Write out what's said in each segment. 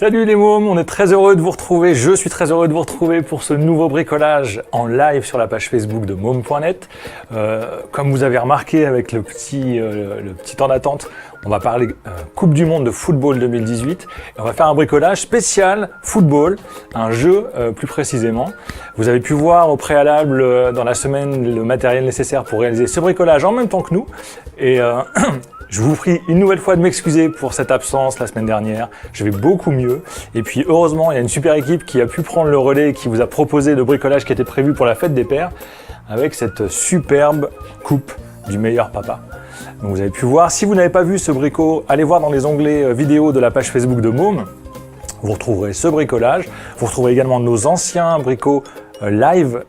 Salut les mômes, on est très heureux de vous retrouver, je suis très heureux de vous retrouver pour ce nouveau bricolage en live sur la page Facebook de môme.net. Comme vous avez remarqué avec le petit temps d'attente, on va parler Coupe du Monde de football 2018. Et on va faire un bricolage spécial football, un jeu plus précisément. Vous avez pu voir au préalable dans la semaine le matériel nécessaire pour réaliser ce bricolage en même temps que nous. Et je vous prie une nouvelle fois de m'excuser pour cette absence la semaine dernière. Je vais beaucoup mieux. Et puis heureusement, il y a une super équipe qui a pu prendre le relais et qui vous a proposé le bricolage qui était prévu pour la fête des pères avec cette superbe coupe du meilleur papa. Donc vous avez pu voir. Si vous n'avez pas vu ce brico, allez voir dans les onglets vidéo de la page Facebook de Môme. Vous retrouverez ce bricolage. Vous retrouverez également nos anciens bricots live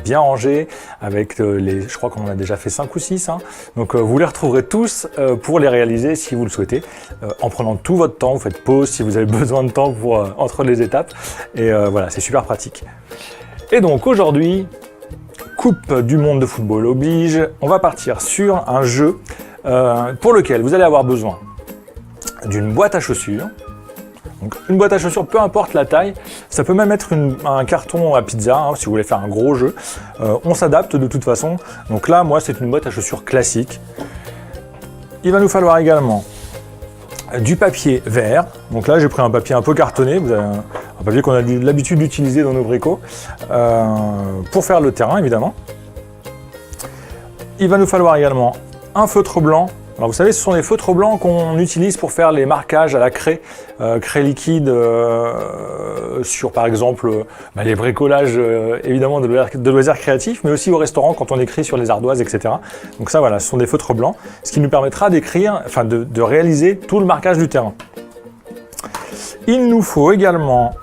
bien rangés avec je crois qu'on en a déjà fait 5 ou 6 hein. Donc vous les retrouverez tous pour les réaliser si vous le souhaitez en prenant tout votre temps. Vous faites pause si vous avez besoin de temps pour entre les étapes et voilà, c'est super pratique. Et donc aujourd'hui, Coupe du Monde de football oblige, on va partir sur un jeu pour lequel vous allez avoir besoin d'une boîte à chaussures. Donc, une boîte à chaussures, peu importe la taille, ça peut même être un carton à pizza, hein, si vous voulez faire un gros jeu. On s'adapte de toute façon. Donc là, moi, c'est une boîte à chaussures classique. Il va nous falloir également du papier vert. Donc là, j'ai pris un papier un peu cartonné, vous avez un papier qu'on a l'habitude d'utiliser dans nos bricots, pour faire le terrain, évidemment. Il va nous falloir également un feutre blanc. Alors vous savez, ce sont les feutres blancs qu'on utilise pour faire les marquages à la craie, craie liquide sur par exemple les bricolages évidemment de loisirs créatifs, mais aussi au restaurant quand on écrit sur les ardoises, etc. Donc ça voilà, ce sont des feutres blancs, ce qui nous permettra d'écrire, enfin de réaliser tout le marquage du terrain. Il nous faut également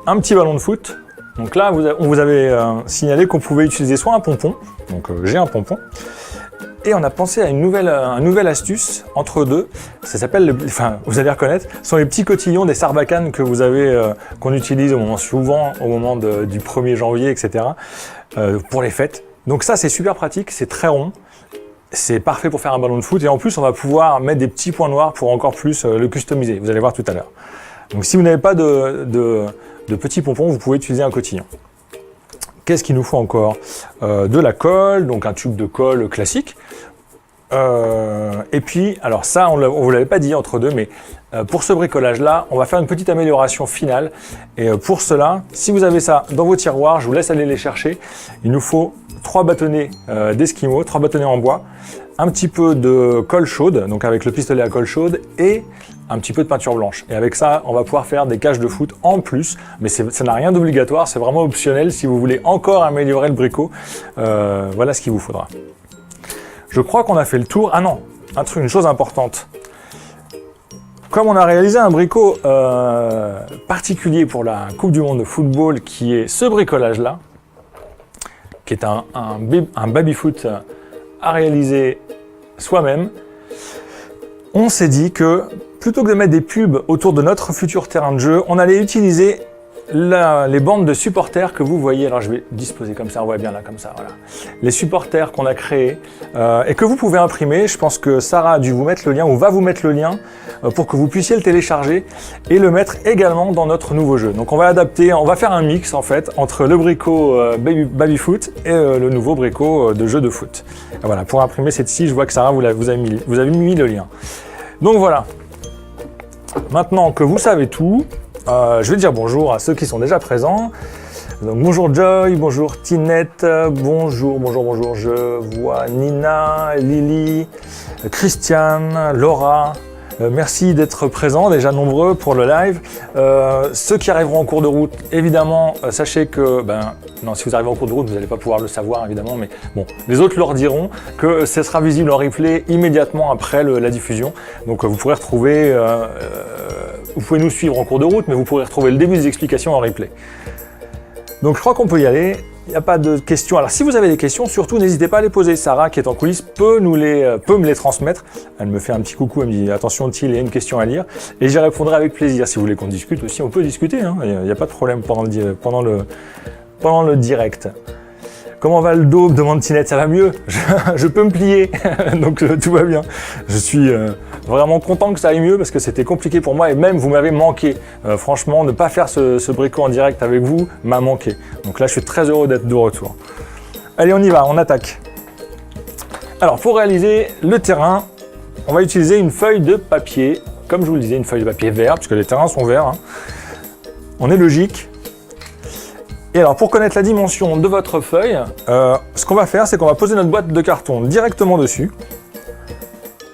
un petit ballon de foot. Donc là, on vous avait signalé qu'on pouvait utiliser soit un pompon, donc j'ai un pompon. Et on a pensé à une nouvelle astuce entre deux. Ça s'appelle, vous allez reconnaître, ce sont les petits cotillons des sarbacanes que vous avez, qu'on utilise souvent au moment du 1er janvier, etc. Pour les fêtes. Donc ça, c'est super pratique, c'est très rond. C'est parfait pour faire un ballon de foot. Et en plus, on va pouvoir mettre des petits points noirs pour encore plus le customiser. Vous allez voir tout à l'heure. Donc si vous n'avez pas de petits pompons, vous pouvez utiliser un cotillon. Qu'est-ce qu'il nous faut encore? De la colle, donc un tube de colle classique. Et puis, alors ça, on ne vous l'avait pas dit entre deux, mais pour ce bricolage-là, on va faire une petite amélioration finale. Et pour cela, si vous avez ça dans vos tiroirs, je vous laisse aller les chercher. Il nous faut 3 bâtonnets d'Eskimo, 3 bâtonnets en bois, un petit peu de colle chaude, donc avec le pistolet à colle chaude, et un petit peu de peinture blanche. Et avec ça, on va pouvoir faire des cages de foot en plus, mais ça n'a rien d'obligatoire, c'est vraiment optionnel si vous voulez encore améliorer le bricot. Voilà ce qu'il vous faudra. Je crois qu'on a fait le tour. Ah non, une chose importante. Comme on a réalisé un bricot particulier pour la Coupe du Monde de football, qui est ce bricolage-là, qui est un baby-foot à réaliser soi-même, on s'est dit que plutôt que de mettre des pubs autour de notre futur terrain de jeu, on allait utiliser les bandes de supporters que vous voyez. Alors je vais disposer comme ça, on voit bien là comme ça, voilà. Les supporters qu'on a créés et que vous pouvez imprimer. Je pense que Sarah a dû vous mettre le lien ou va vous mettre le lien pour que vous puissiez le télécharger et le mettre également dans notre nouveau jeu. Donc on va adapter, on va faire un mix en fait entre le bricot baby foot et le nouveau bricot de jeu de foot. Et voilà, pour imprimer cette scie, je vois que Sarah vous avez mis le lien. Donc voilà. Maintenant que vous savez tout, je vais dire bonjour à ceux qui sont déjà présents. Donc, bonjour Joy, bonjour Tinette, bonjour, je vois Nina, Lily, Christiane, Laura. Merci d'être présents, déjà nombreux pour le live. Ceux qui arriveront en cours de route, évidemment, sachez que, non, si vous arrivez en cours de route, vous n'allez pas pouvoir le savoir, évidemment, mais bon, les autres leur diront que ce sera visible en replay immédiatement après la diffusion. Donc, vous pourrez retrouver, vous pouvez nous suivre en cours de route, mais vous pourrez retrouver le début des explications en replay. Donc, je crois qu'on peut y aller. Il n'y a pas de questions. Alors, si vous avez des questions, surtout, n'hésitez pas à les poser. Sarah, qui est en coulisses, peut me les transmettre. Elle me fait un petit coucou, elle me dit « Attention, Thiel, il y a une question à lire ». Et j'y répondrai avec plaisir. Si vous voulez qu'on discute aussi, on peut discuter. Hein. Il n'y a pas de problème pendant le direct. comment va le dos, me demande Tinette, ça va mieux, je peux me plier, donc tout va bien. Je suis vraiment content que ça aille mieux parce que c'était compliqué pour moi et même vous m'avez manqué. Franchement, ne pas faire ce bricot en direct avec vous m'a manqué. Donc là, je suis très heureux d'être de retour. Allez, on y va, on attaque. Alors, pour réaliser le terrain, on va utiliser une feuille de papier, comme je vous le disais, une feuille de papier vert, puisque les terrains sont verts. Hein. On est logique. Et alors, pour connaître la dimension de votre feuille, ce qu'on va faire, c'est qu'on va poser notre boîte de carton directement dessus.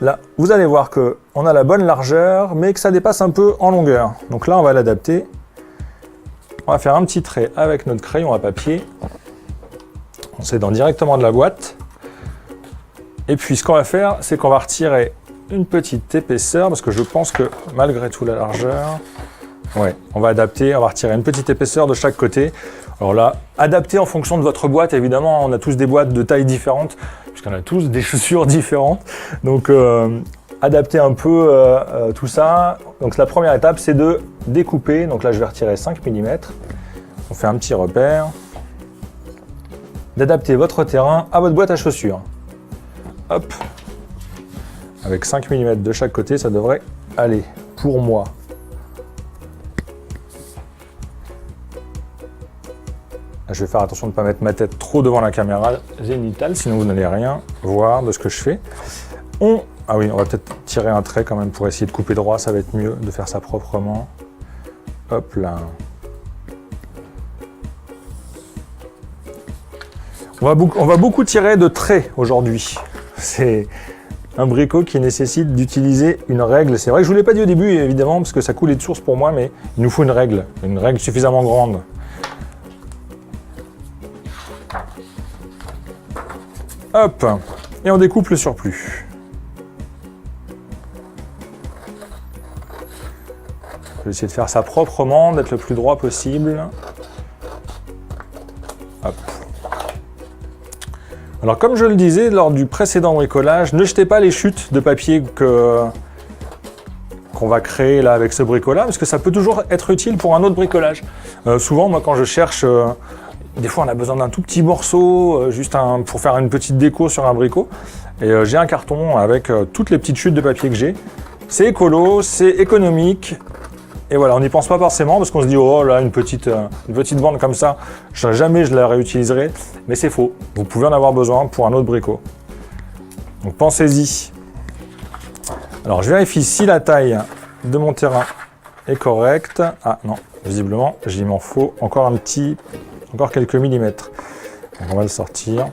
Là, vous allez voir qu'on a la bonne largeur, mais que ça dépasse un peu en longueur. Donc là, on va l'adapter. On va faire un petit trait avec notre crayon à papier. On s'aidant directement de la boîte. Et puis, ce qu'on va faire, c'est qu'on va retirer une petite épaisseur, parce que je pense que malgré tout la largeur, ouais, on va adapter, on va retirer une petite épaisseur de chaque côté. Alors là, adaptez en fonction de votre boîte, évidemment, on a tous des boîtes de taille différentes, puisqu'on a tous des chaussures différentes. Donc, adaptez un peu tout ça. Donc, la première étape, c'est de découper. Donc là, je vais retirer 5 mm. On fait un petit repère. D'adapter votre terrain à votre boîte à chaussures. Hop. Avec 5 mm de chaque côté, ça devrait aller pour moi. Je vais faire attention de ne pas mettre ma tête trop devant la caméra zénitale, sinon vous n'allez rien voir de ce que je fais. Ah oui, on va peut-être tirer un trait quand même pour essayer de couper droit, ça va être mieux de faire ça proprement. Hop là. On va beaucoup tirer de traits aujourd'hui. C'est un bricot qui nécessite d'utiliser une règle. C'est vrai que je ne vous l'ai pas dit au début, évidemment, parce que ça coulait de source pour moi, mais il nous faut une règle suffisamment grande. Hop, et on découpe le surplus. Je vais essayer de faire ça proprement, d'être le plus droit possible. Hop. Alors comme je le disais lors du précédent bricolage, ne jetez pas les chutes de papier qu'on va créer là avec ce bricot-là, parce que ça peut toujours être utile pour un autre bricolage. Souvent, moi quand je cherche... Des fois, on a besoin d'un tout petit morceau, pour faire une petite déco sur un bricot. Et j'ai un carton avec toutes les petites chutes de papier que j'ai. C'est écolo, c'est économique. Et voilà, on n'y pense pas forcément parce qu'on se dit, oh là, une petite bande comme ça, jamais je la réutiliserai. Mais c'est faux. Vous pouvez en avoir besoin pour un autre bricot. Donc pensez-y. Alors, je vérifie si la taille de mon terrain est correcte. Ah non, visiblement, il m'en faut encore quelques millimètres. Donc on va le sortir.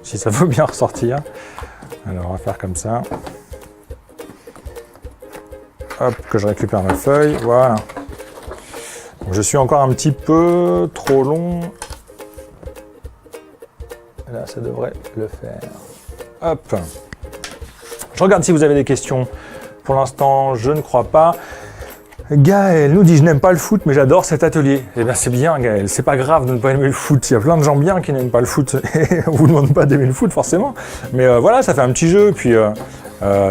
Si ça veut bien ressortir. Alors on va faire comme ça. Hop, que je récupère ma feuille. Voilà. Donc je suis encore un petit peu trop long. Là, ça devrait le faire. Hop. Je regarde si vous avez des questions. Pour l'instant, je ne crois pas. Gaël nous dit « Je n'aime pas le foot, mais j'adore cet atelier ». Eh bien, c'est bien, Gaël. C'est pas grave de ne pas aimer le foot. Il y a plein de gens bien qui n'aiment pas le foot. Et on vous demande pas d'aimer le foot, forcément. Mais voilà, ça fait un petit jeu. Puis,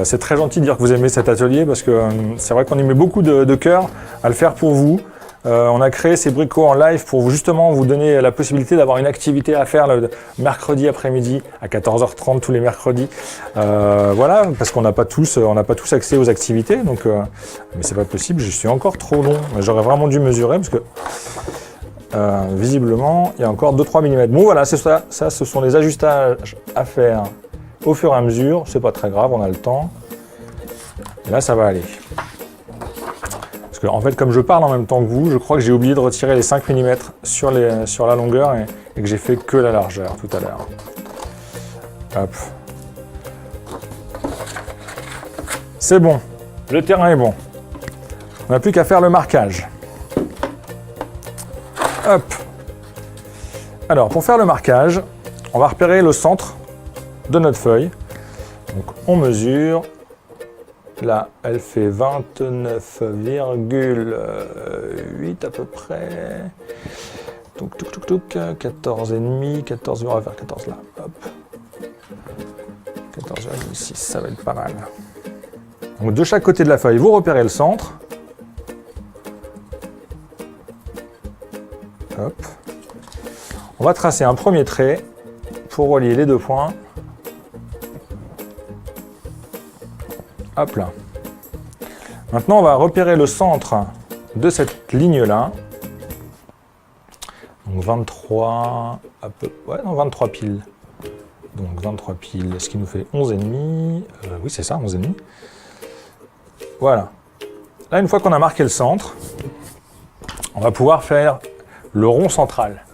c'est très gentil de dire que vous aimez cet atelier parce que c'est vrai qu'on y met beaucoup de cœur à le faire pour vous. On a créé ces bricots en live pour justement vous donner la possibilité d'avoir une activité à faire le mercredi après-midi à 14h30 tous les mercredis. Voilà, parce qu'on n'a pas tous accès aux activités, donc mais c'est pas possible, je suis encore trop long. J'aurais vraiment dû mesurer parce que visiblement il y a encore 2-3 mm. Bon voilà, c'est ça, ce sont les ajustages à faire au fur et à mesure. C'est pas très grave, on a le temps. Et là, ça va aller. Parce qu'en fait, comme je parle en même temps que vous, je crois que j'ai oublié de retirer les 5 mm sur la longueur et que j'ai fait que la largeur tout à l'heure. Hop. C'est bon, le terrain est bon. On n'a plus qu'à faire le marquage. Hop. Alors, pour faire le marquage, on va repérer le centre de notre feuille. Donc, on mesure. Là, elle fait 29,8 à peu près. Donc, 14,5, 14, on va faire 14 là. Hop. 14,6, ça va être pas mal. Donc, de chaque côté de la feuille, vous repérez le centre. Hop. On va tracer un premier trait pour relier les deux points. Hop là. Maintenant, on va repérer le centre de cette ligne-là. Donc 23, ouais, non, 23 piles. Donc 23 piles, ce qui nous fait 11,5. Oui, c'est ça, 11,5. Voilà. Là, une fois qu'on a marqué le centre, on va pouvoir faire le rond central.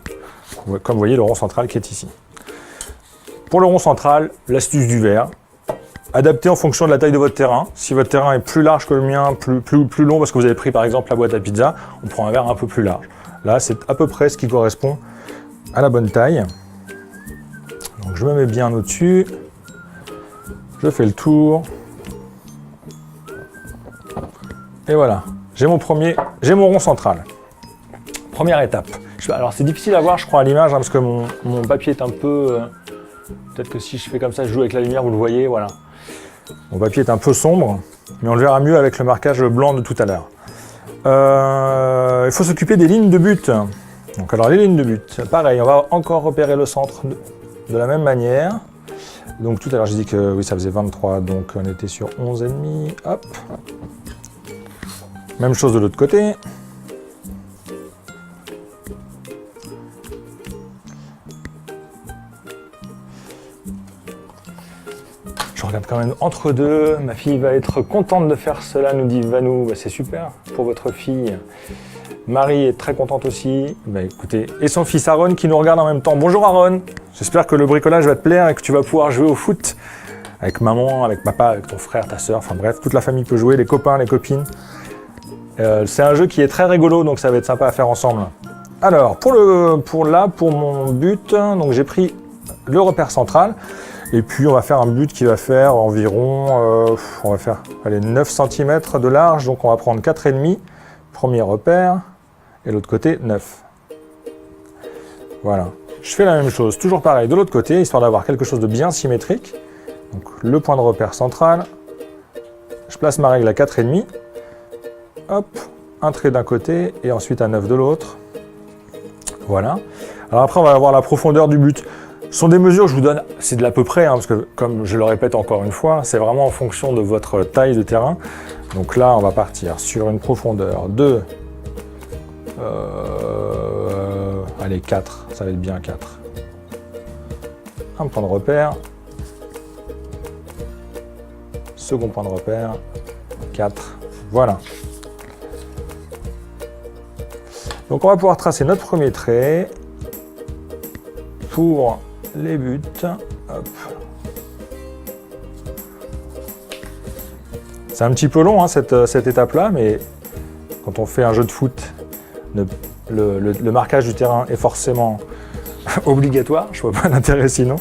Comme vous voyez, le rond central qui est ici. Pour le rond central, l'astuce du verre. Adapté en fonction de la taille de votre terrain. Si votre terrain est plus large que le mien, plus long, parce que vous avez pris par exemple la boîte à pizza, on prend un verre un peu plus large. Là, c'est à peu près ce qui correspond à la bonne taille. Donc je me mets bien au-dessus. Je fais le tour. Et voilà, j'ai mon rond central. Première étape. Alors c'est difficile à voir, je crois, à l'image, hein, parce que mon papier est un peu... peut-être que si je fais comme ça, je joue avec la lumière, vous le voyez, voilà. Mon papier est un peu sombre, mais on le verra mieux avec le marquage blanc de tout à l'heure. Il faut s'occuper des lignes de but. Donc alors les lignes de but, pareil, on va encore repérer le centre de la même manière. Donc tout à l'heure j'ai dit que oui, ça faisait 23, donc on était sur 11,5, hop. Même chose de l'autre côté. Je regarde quand même entre deux. Ma fille va être contente de faire cela, nous dit Vanou. Bah, c'est super pour votre fille. Marie est très contente aussi. Bah, écoutez, et son fils Aaron qui nous regarde en même temps. Bonjour Aaron. J'espère que le bricolage va te plaire et que tu vas pouvoir jouer au foot avec maman, avec papa, avec ton frère, ta soeur. Enfin bref, toute la famille peut jouer, les copains, les copines. C'est un jeu qui est très rigolo, donc ça va être sympa à faire ensemble. Alors, pour mon but, donc j'ai pris le repère central, et puis on va faire un but qui va faire environ, on va faire 9 cm de large, donc on va prendre 4,5, premier repère, et l'autre côté 9. Voilà. Je fais la même chose, toujours pareil de l'autre côté, histoire d'avoir quelque chose de bien symétrique. Donc le point de repère central, je place ma règle à 4,5. Hop, un trait d'un côté et ensuite un 9 de l'autre. Voilà. Alors après, on va avoir la profondeur du but. Ce sont des mesures que je vous donne, c'est de l'à peu près, hein, parce que comme je le répète encore une fois, c'est vraiment en fonction de votre taille de terrain. Donc là, on va partir sur une profondeur de... allez, 4, ça va être bien 4. Un point de repère. Second point de repère. 4. Voilà. Donc on va pouvoir tracer notre premier trait pour les buts. Hop. C'est un petit peu long hein, cette étape-là, mais quand on fait un jeu de foot, le marquage du terrain est forcément obligatoire. Je ne vois pas l'intérêt sinon.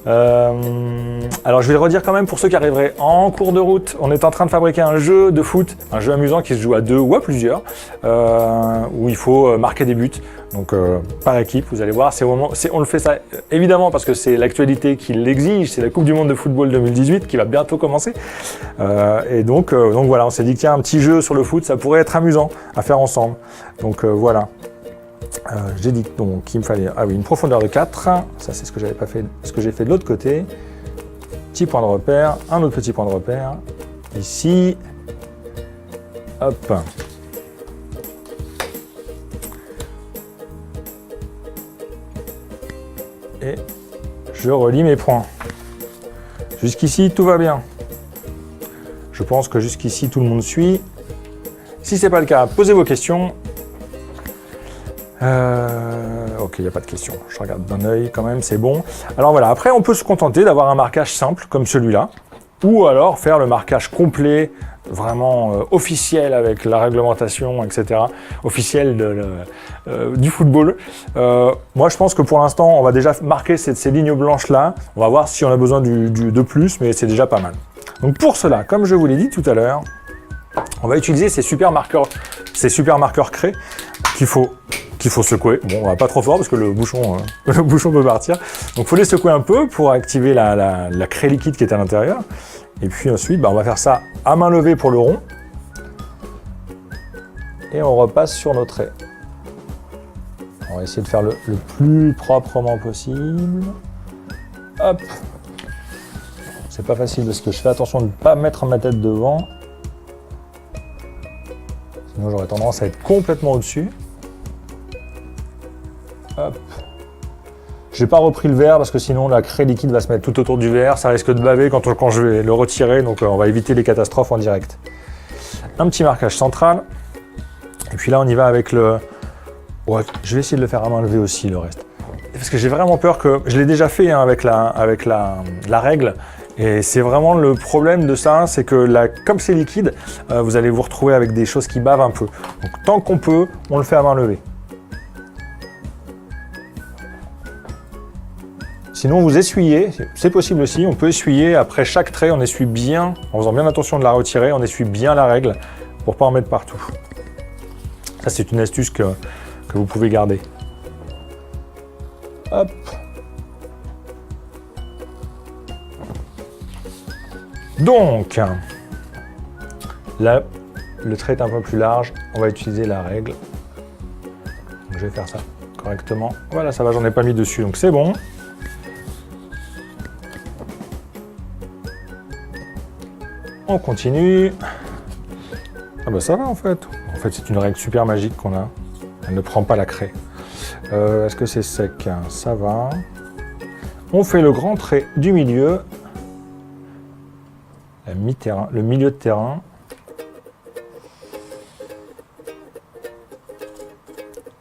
Alors je vais le redire quand même pour ceux qui arriveraient en cours de route. On est en train de fabriquer un jeu de foot, un jeu amusant qui se joue à 2 ou à plusieurs, où il faut marquer des buts. Donc par équipe, vous allez voir, on le fait ça évidemment parce que c'est l'actualité qui l'exige, c'est la Coupe du Monde de football 2018 qui va bientôt commencer. Et donc voilà, on s'est dit que tiens, un petit jeu sur le foot, ça pourrait être amusant à faire ensemble. Donc voilà. J'ai dit donc qu'il me fallait une profondeur de 4, ça c'est ce que j'avais pas fait, ce que j'ai fait de l'autre côté. Petit point de repère, un autre petit point de repère, ici, hop. Et je relie mes points. Jusqu'ici tout va bien. Je pense que jusqu'ici tout le monde suit. Si ce n'est pas le cas, posez vos questions. Ok, il n'y a pas de question. Je regarde d'un œil quand même, c'est bon. Alors voilà, après on peut se contenter d'avoir un marquage simple comme celui-là, ou alors faire le marquage complet, vraiment officiel avec la réglementation, etc. Officiel du football. Moi je pense que pour l'instant on va déjà marquer ces lignes blanches-là. On va voir si on a besoin de plus, mais c'est déjà pas mal. Donc pour cela, comme je vous l'ai dit tout à l'heure, on va utiliser ces super marqueurs Cray qu'il faut secouer. Bon, on va pas trop fort parce que le bouchon peut partir. Donc, il faut les secouer un peu pour activer la craie liquide qui est à l'intérieur. Et puis ensuite, on va faire ça à main levée pour le rond. Et on repasse sur nos traits. On va essayer de faire le plus proprement possible. Hop. C'est pas facile parce que je fais attention de ne pas mettre ma tête devant. Sinon j'aurais tendance à être complètement au-dessus. Hop. J'ai pas repris le verre parce que sinon la craie liquide va se mettre tout autour du verre. Ça risque de baver quand je vais le retirer. Donc on va éviter les catastrophes en direct. Un petit marquage central. Et puis là on y va avec le... Ouais, je vais essayer de le faire à main levée aussi le reste. Parce que j'ai vraiment peur que... Je l'ai déjà fait hein, avec la règle. Et c'est vraiment le problème de ça, c'est que comme c'est liquide, vous allez vous retrouver avec des choses qui bavent un peu. Donc tant qu'on peut, on le fait à main levée. Sinon vous essuyez, c'est possible aussi, on peut essuyer après chaque trait, on essuie bien, en faisant bien attention de la retirer, on essuie bien la règle pour ne pas en mettre partout. Ça c'est une astuce que vous pouvez garder. Hop. Donc, là, le trait est un peu plus large, on va utiliser la règle. Donc, je vais faire ça correctement. Voilà, ça va, j'en ai pas mis dessus, donc c'est bon. On continue. Ah bah ça va en fait. En fait, c'est une règle super magique qu'on a. Elle ne prend pas la craie. Est-ce que c'est sec? Ça va. On fait le grand trait du milieu. Le milieu de terrain.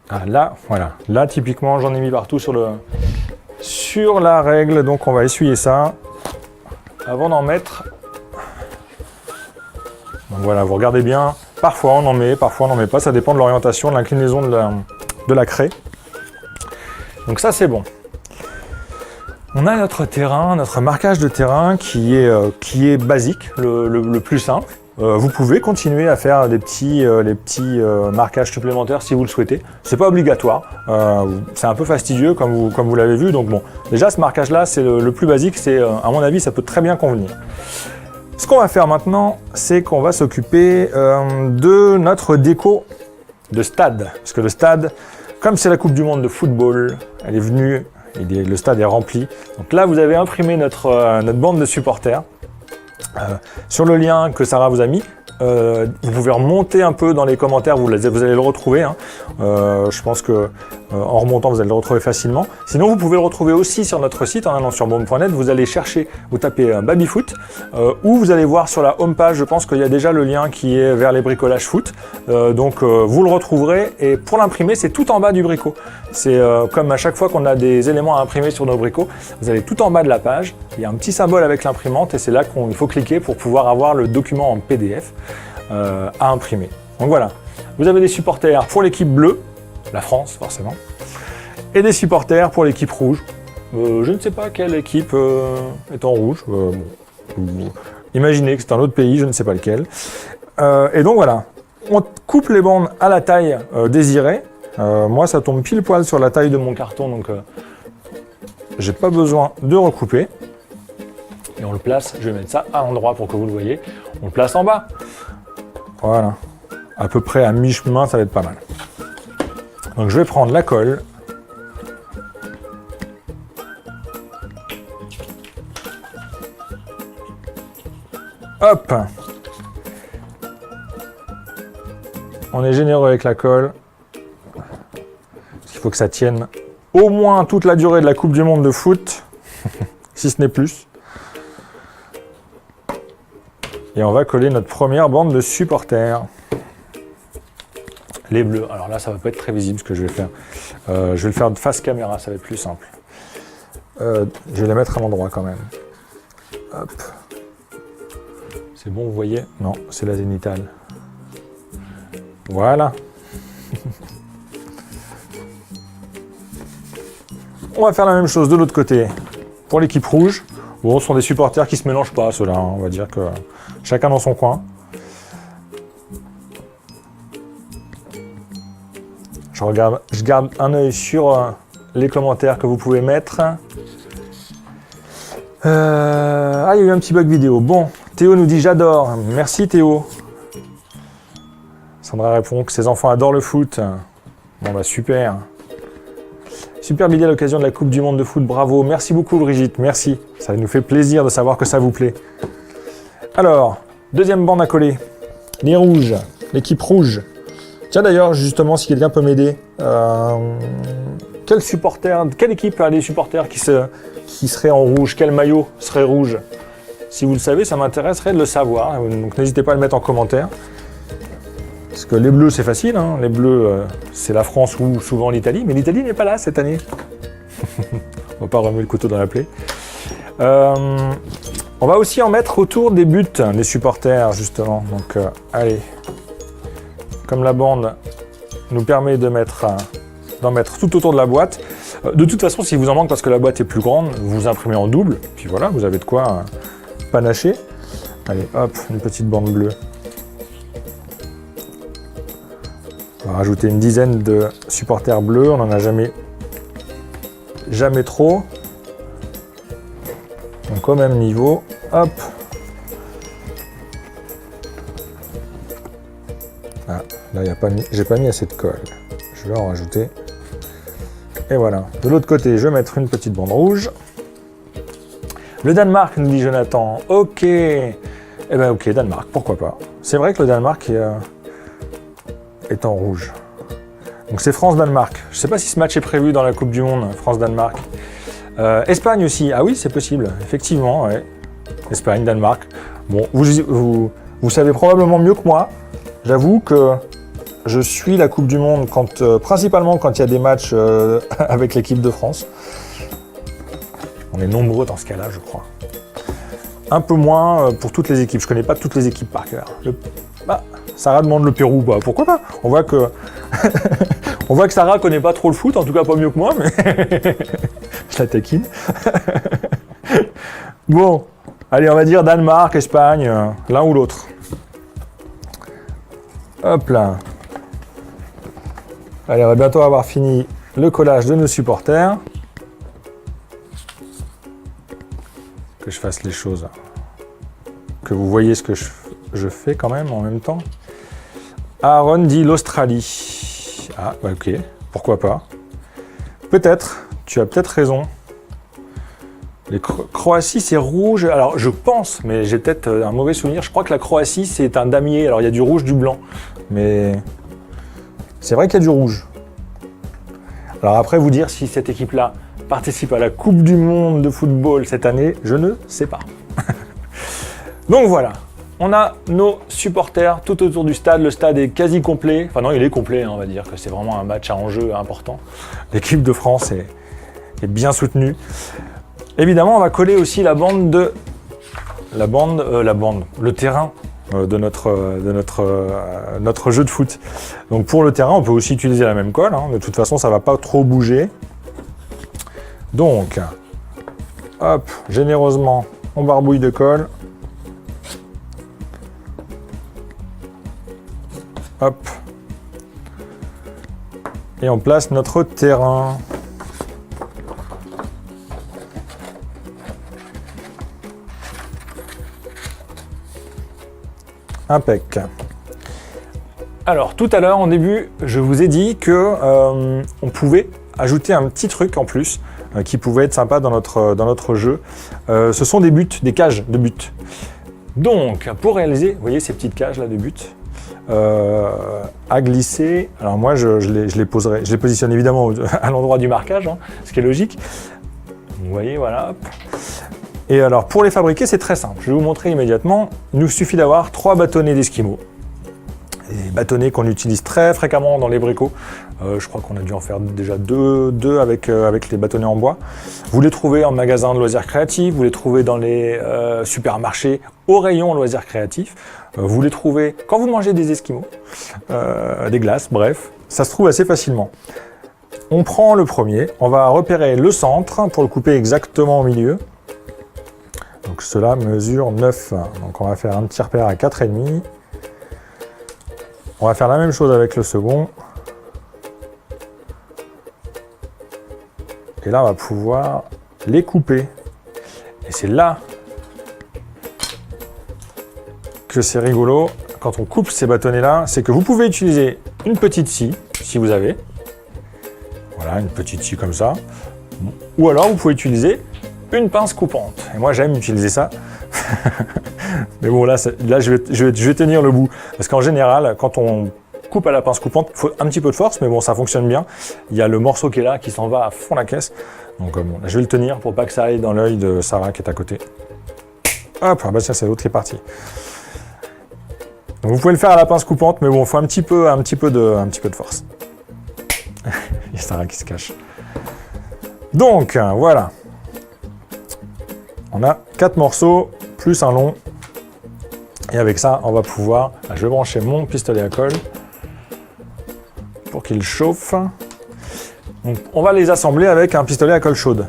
Ah là, voilà. Là, typiquement, j'en ai mis partout sur la règle. Donc, on va essuyer ça avant d'en mettre. Donc voilà, vous regardez bien. Parfois, on en met, parfois, on n'en met pas. Ça dépend de l'orientation, de l'inclinaison de la craie. Donc ça, c'est bon. On a notre terrain, notre marquage de terrain qui est basique, le plus simple. Vous pouvez continuer à faire les petits marquages supplémentaires si vous le souhaitez. C'est pas obligatoire, c'est un peu fastidieux comme vous l'avez vu. Donc bon, déjà ce marquage-là, c'est le plus basique. C'est à mon avis, ça peut très bien convenir. Ce qu'on va faire maintenant, c'est qu'on va s'occuper de notre déco de stade, parce que le stade, comme c'est la Coupe du Monde de football, elle est venue. Le stade est rempli. Donc là, vous avez imprimé notre bande de supporters. Sur le lien que Sarah vous a mis, vous pouvez remonter un peu dans les commentaires, vous allez le retrouver. Hein. Je pense que en remontant, vous allez le retrouver facilement. Sinon, vous pouvez le retrouver aussi sur notre site en allant sur beaume.net. Vous allez chercher, vous tapez Babyfoot, ou vous allez voir sur la home page, je pense qu'il y a déjà le lien qui est vers les bricolages foot. Donc, vous le retrouverez. Et pour l'imprimer, c'est tout en bas du bricot. C'est comme à chaque fois qu'on a des éléments à imprimer sur nos bricots, vous allez tout en bas de la page. Il y a un petit symbole avec l'imprimante et c'est là qu'il faut cliquer pour pouvoir avoir le document en PDF à imprimer. Donc voilà, vous avez des supporters pour l'équipe bleue, la France forcément, et des supporters pour l'équipe rouge. Je ne sais pas quelle équipe est en rouge. Imaginez que c'est un autre pays, je ne sais pas lequel. Et donc voilà, on coupe les bandes à la taille désirée. Moi, ça tombe pile poil sur la taille de mon carton, donc j'ai pas besoin de recouper. Et on le place, je vais mettre ça à l'endroit pour que vous le voyez. On le place en bas. Voilà, à peu près à mi-chemin, ça va être pas mal. Donc je vais prendre la colle. Hop! On est généreux avec la colle. Il faut que ça tienne au moins toute la durée de la Coupe du Monde de foot, si ce n'est plus. Et on va coller notre première bande de supporters. Les bleus. Alors là, ça va pas être très visible ce que je vais faire. Je vais le faire de face caméra, ça va être plus simple. Je vais la mettre à l'endroit quand même. Hop. C'est bon, vous voyez? Non, c'est la zénithale. Voilà. On va faire la même chose de l'autre côté pour l'équipe rouge. Bon, ce sont des supporters qui ne se mélangent pas, ceux-là. Hein. On va dire que chacun dans son coin. Je garde un œil sur les commentaires que vous pouvez mettre. Ah, il y a eu un petit bug vidéo. Bon, Théo nous dit j'adore. Merci Théo. Sandra répond que ses enfants adorent le foot. Bon bah super. Superbe idée à l'occasion de la Coupe du Monde de foot, bravo. Merci beaucoup Brigitte, merci. Ça nous fait plaisir de savoir que ça vous plaît. Alors, deuxième bande à coller. Les rouges, l'équipe rouge. Tiens d'ailleurs, justement, si quelqu'un peut m'aider, quelle équipe a des supporters qui seraient en rouge? Quel maillot serait rouge? Si vous le savez, ça m'intéresserait de le savoir. Donc n'hésitez pas à le mettre en commentaire. Parce que les bleus, c'est facile. Hein. Les bleus, c'est la France ou souvent l'Italie. Mais l'Italie n'est pas là cette année. On va pas remuer le couteau dans la plaie. On va aussi en mettre autour des buts, des supporters, justement. Donc, allez. Comme la bande nous permet d'en mettre tout autour de la boîte. De toute façon, s'il vous en manque parce que la boîte est plus grande, vous imprimez en double. Puis voilà, vous avez de quoi panacher. Allez, hop, une petite bande bleue. On va rajouter une dizaine de supporters bleus. On n'en a jamais trop. Donc au même niveau, hop. Ah, là, j'ai pas mis assez de colle. Je vais en rajouter. Et voilà. De l'autre côté, je vais mettre une petite bande rouge. Le Danemark, nous dit Jonathan. Ok. Eh ben ok, Danemark, pourquoi pas. C'est vrai que le Danemark est en rouge. Donc c'est France-Danemark. Je ne sais pas si ce match est prévu dans la Coupe du Monde, France-Danemark. Espagne aussi. Ah oui, c'est possible. Effectivement, ouais. Espagne, Danemark. Bon, vous savez probablement mieux que moi. J'avoue que je suis la Coupe du Monde principalement quand il y a des matchs avec l'équipe de France. On est nombreux dans ce cas-là, je crois. Un peu moins pour toutes les équipes. Je ne connais pas toutes les équipes par cœur. Sarah demande le Pérou. Bah, pourquoi pas? On voit que Sarah ne connaît pas trop le foot, en tout cas pas mieux que moi, mais je la taquine. Bon, allez, on va dire Danemark, Espagne, l'un ou l'autre. Hop là. Allez, on va bientôt avoir fini le collage de nos supporters. Que je fasse les choses. Que vous voyez ce que je fais quand même en même temps. Aaron dit l'Australie. Ah, bah ok, pourquoi pas. Peut-être, tu as peut-être raison. Les Croatie, c'est rouge. Alors, je pense, mais j'ai peut-être un mauvais souvenir. Je crois que la Croatie, c'est un damier. Alors, il y a du rouge, du blanc. Mais c'est vrai qu'il y a du rouge. Alors après, vous dire si cette équipe-là participe à la Coupe du Monde de football cette année, je ne sais pas. Donc voilà, on a nos supporters tout autour du stade. Le stade est quasi complet. Enfin non, il est complet, hein, on va dire que c'est vraiment un match à enjeu important. L'équipe de France est bien soutenue. Évidemment, on va coller aussi le terrain de notre jeu de foot. Donc pour le terrain, on peut aussi utiliser la même colle. Hein. De toute façon, ça ne va pas trop bouger. Donc, hop, généreusement, on barbouille de colle. Hop. Et on place notre terrain. Impec. Alors, tout à l'heure, en début, je vous ai dit que on pouvait ajouter un petit truc en plus qui pouvait être sympa dans notre jeu. Ce sont des buts, des cages de buts. Donc, pour réaliser, vous voyez ces petites cages là de buts à glisser. Alors moi, je les positionne évidemment à l'endroit du marquage, hein, ce qui est logique. Vous voyez, voilà. Hop. Et alors, pour les fabriquer, c'est très simple. Je vais vous montrer immédiatement. Il nous suffit d'avoir 3 bâtonnets d'esquimaux. Des bâtonnets qu'on utilise très fréquemment dans les bricots. Je crois qu'on a dû en faire déjà deux avec les bâtonnets en bois. Vous les trouvez en magasin de loisirs créatifs, vous les trouvez dans les supermarchés au rayon loisirs créatifs. Vous les trouvez quand vous mangez des esquimaux, des glaces, bref. Ça se trouve assez facilement. On prend le premier, on va repérer le centre pour le couper exactement au milieu. Donc cela mesure 9. Donc on va faire un petit repère à 4,5. On va faire la même chose avec le second. Et là, on va pouvoir les couper. Et c'est là que c'est rigolo. Quand on coupe ces bâtonnets-là, c'est que vous pouvez utiliser une petite scie, si vous avez. Voilà, une petite scie comme ça. Ou alors, vous pouvez utiliser une pince coupante. Et moi, j'aime utiliser ça. Mais bon, là je vais tenir le bout. Parce qu'en général, quand on coupe à la pince coupante, il faut un petit peu de force, mais bon, ça fonctionne bien. Il y a le morceau qui est là, qui s'en va à fond la caisse. Donc bon, là, je vais le tenir pour pas que ça aille dans l'œil de Sarah qui est à côté. Hop, ah bah tiens, c'est l'autre qui est parti. Donc vous pouvez le faire à la pince coupante, mais bon, il faut un petit peu de force. Il y a Sarah qui se cache. Donc, voilà. On a 4 morceaux, plus un long. Et avec ça, on va pouvoir... Je vais brancher mon pistolet à colle pour qu'il chauffe. Donc, on va les assembler avec un pistolet à colle chaude,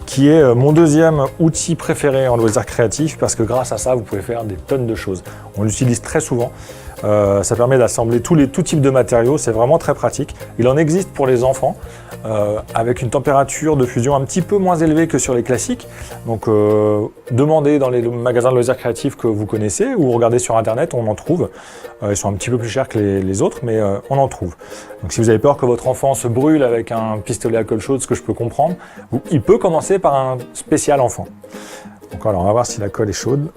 qui est mon deuxième outil préféré en loisirs créatifs, parce que grâce à ça, vous pouvez faire des tonnes de choses. On l'utilise très souvent. Ça permet d'assembler tout type de matériaux, c'est vraiment très pratique. Il en existe pour les enfants, avec une température de fusion un petit peu moins élevée que sur les classiques. Donc demandez dans les magasins de loisirs créatifs que vous connaissez, ou regardez sur internet, on en trouve. Ils sont un petit peu plus chers que les autres, mais on en trouve. Donc si vous avez peur que votre enfant se brûle avec un pistolet à colle chaude, ce que je peux comprendre, il peut commencer par un spécial enfant. Donc alors on va voir si la colle est chaude,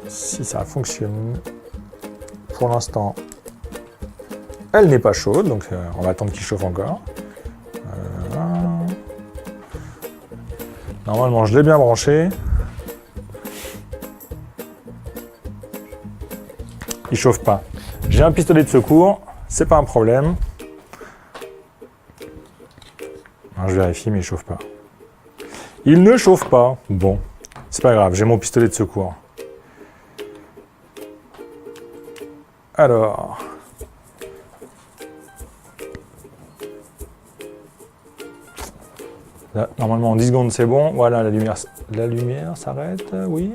si ça fonctionne. Pour l'instant, elle n'est pas chaude, donc on va attendre qu'il chauffe encore. Normalement, je l'ai bien branché. Il chauffe pas. J'ai un pistolet de secours, c'est pas un problème. Alors, je vérifie, mais il chauffe pas. Il ne chauffe pas. Bon, c'est pas grave, j'ai mon pistolet de secours. Alors, là, normalement en 10 secondes c'est bon. Voilà, la lumière s'arrête, oui.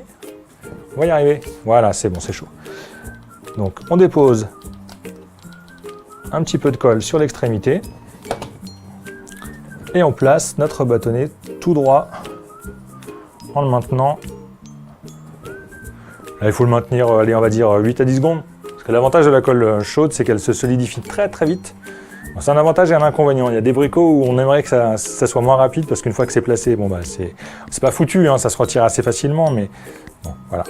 On va y arriver. Voilà, c'est bon, c'est chaud. Donc on dépose un petit peu de colle sur l'extrémité et on place notre bâtonnet tout droit en le maintenant. Là, il faut le maintenir, allez, on va dire 8 à 10 secondes. L'avantage de la colle chaude, c'est qu'elle se solidifie très très vite. Bon, c'est un avantage et un inconvénient. Il y a des bricots où on aimerait que ça soit moins rapide, parce qu'une fois que c'est placé, bon bah c'est pas foutu, hein, ça se retire assez facilement, mais bon, voilà.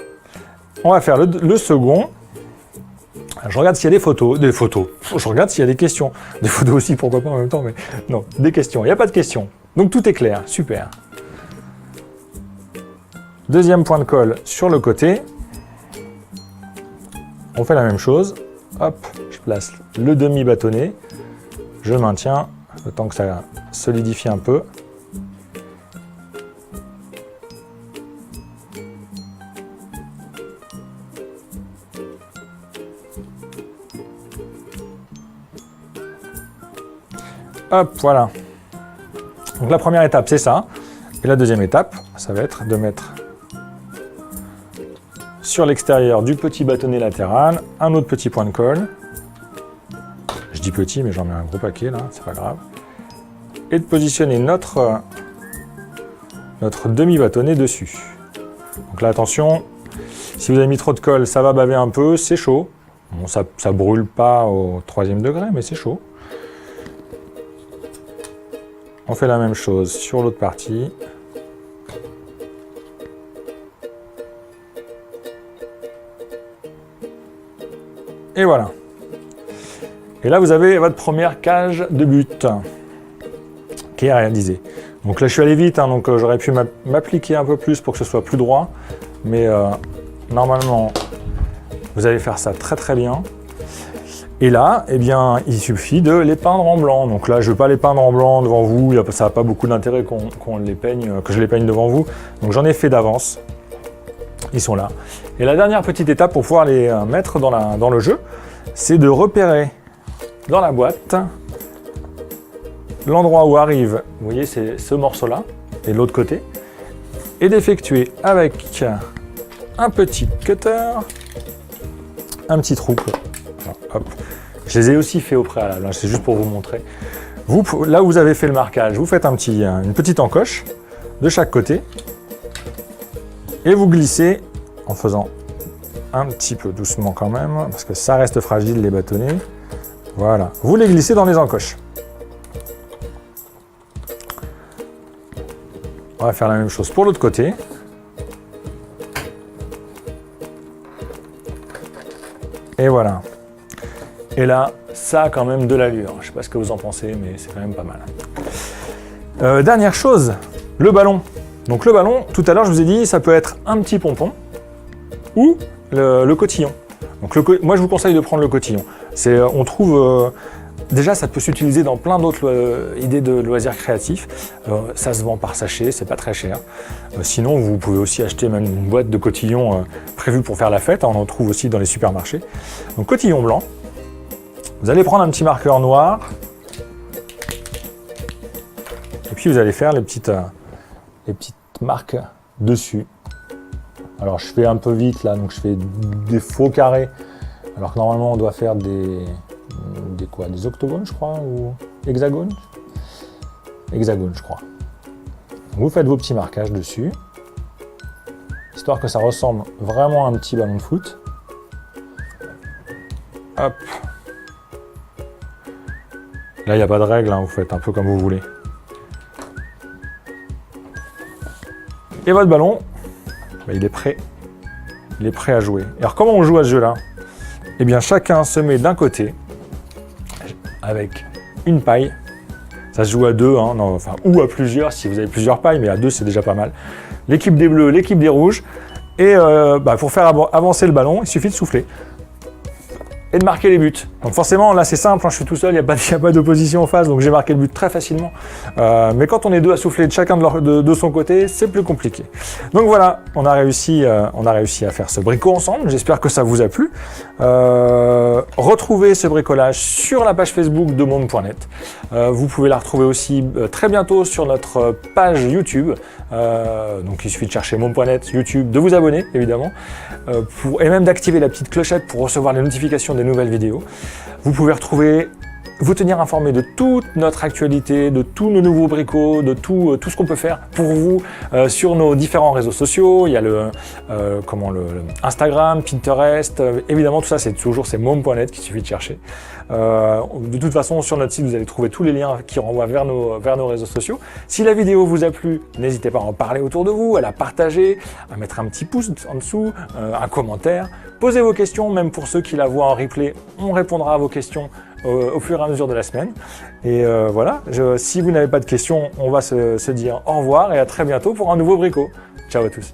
On va faire le second. Je regarde s'il y a des photos. Je regarde s'il y a des questions. Des photos aussi, pourquoi pas en même temps, mais non, des questions. Il n'y a pas de questions. Donc tout est clair, super. Deuxième point de colle sur le côté. On fait la même chose, hop, je place le demi-bâtonnet, je maintiens le temps que ça solidifie un peu. Hop, voilà. Donc la première étape, c'est ça. Et la deuxième étape, ça va être de mettre sur l'extérieur du petit bâtonnet latéral, un autre petit point de colle. Je dis petit, mais j'en mets un gros paquet là, c'est pas grave. Et de positionner notre demi-bâtonnet dessus. Donc là, attention, si vous avez mis trop de colle, ça va baver un peu, c'est chaud. Bon, ça brûle pas au 3e degré, mais c'est chaud. On fait la même chose sur l'autre partie. Et voilà. Et là, vous avez votre première cage de but qui est réalisée. Donc là, je suis allé vite, hein, donc j'aurais pu m'appliquer un peu plus pour que ce soit plus droit. Mais normalement, vous allez faire ça très très bien. Et là, eh bien, il suffit de les peindre en blanc. Donc là, je ne vais pas les peindre en blanc devant vous. Ça n'a pas beaucoup d'intérêt que je les peigne devant vous. Donc j'en ai fait d'avance. Ils sont là. Et la dernière petite étape pour pouvoir les mettre dans le jeu, c'est de repérer dans la boîte l'endroit où arrive, vous voyez, c'est ce morceau-là, et de l'autre côté, et d'effectuer avec un petit cutter, un petit trou. Hop. Je les ai aussi fait au préalable, c'est juste pour vous montrer. Là où vous avez fait le marquage, vous faites une petite encoche de chaque côté, et vous glissez en faisant un petit peu doucement quand même, parce que ça reste fragile les bâtonnets. Voilà, vous les glissez dans les encoches. On va faire la même chose pour l'autre côté. Et voilà. Et là, ça a quand même de l'allure. Je ne sais pas ce que vous en pensez, mais c'est quand même pas mal. Dernière chose, le ballon. Donc le ballon, tout à l'heure, je vous ai dit, ça peut être un petit pompon ou le cotillon. Donc moi, je vous conseille de prendre le cotillon. On trouve... déjà, ça peut s'utiliser dans plein d'autres idées de loisirs créatifs. Ça se vend par sachet, c'est pas très cher. Sinon, vous pouvez aussi acheter même une boîte de cotillons prévue pour faire la fête. On en trouve aussi dans les supermarchés. Donc cotillon blanc. Vous allez prendre un petit marqueur noir. Et puis vous allez faire les petites marques dessus. Alors je fais un peu vite là, donc je fais des faux carrés. Alors que normalement on doit faire des octogones je crois, ou hexagones? Hexagones je crois. Donc vous faites vos petits marquages dessus, histoire que ça ressemble vraiment à un petit ballon de foot. Hop. Là il n'y a pas de règle, hein, vous faites un peu comme vous voulez. Et votre ballon, il est prêt. Il est prêt à jouer. Alors comment on joue à ce jeu-là? Eh bien chacun se met d'un côté avec une paille. Ça se joue à deux, hein, ou à plusieurs si vous avez plusieurs pailles, mais à deux c'est déjà pas mal. L'équipe des bleus, l'équipe des rouges. Et pour faire avancer le ballon, il suffit de souffler et de marquer les buts. Donc forcément, là c'est simple, hein, je suis tout seul, il n'y a pas d'opposition en face, donc j'ai marqué le but très facilement. Mais quand on est deux à souffler de chacun de son côté, c'est plus compliqué. Donc voilà, on a réussi à faire ce bricot ensemble, j'espère que ça vous a plu. Retrouvez ce bricolage sur la page Facebook de Monde.net. Vous pouvez la retrouver aussi très bientôt sur notre page YouTube. Donc il suffit de chercher Monde.net, YouTube, de vous abonner évidemment, et même d'activer la petite clochette pour recevoir les notifications des nouvelles vidéos. Vous pouvez vous tenir informé de toute notre actualité, de tous nos nouveaux bricots, de tout ce qu'on peut faire pour vous sur nos différents réseaux sociaux. Il y a le Instagram, Pinterest, évidemment tout ça c'est Mom.net qu'il suffit de chercher. De toute façon sur notre site vous allez trouver tous les liens qui renvoient vers nos réseaux sociaux. Si la vidéo vous a plu, n'hésitez pas à en parler autour de vous, à la partager, à mettre un petit pouce en dessous, un commentaire. Posez vos questions, même pour ceux qui la voient en replay, on répondra à vos questions au fur et à mesure de la semaine. Et voilà, si vous n'avez pas de questions, on va se dire au revoir et à très bientôt pour un nouveau bricot. Ciao à tous.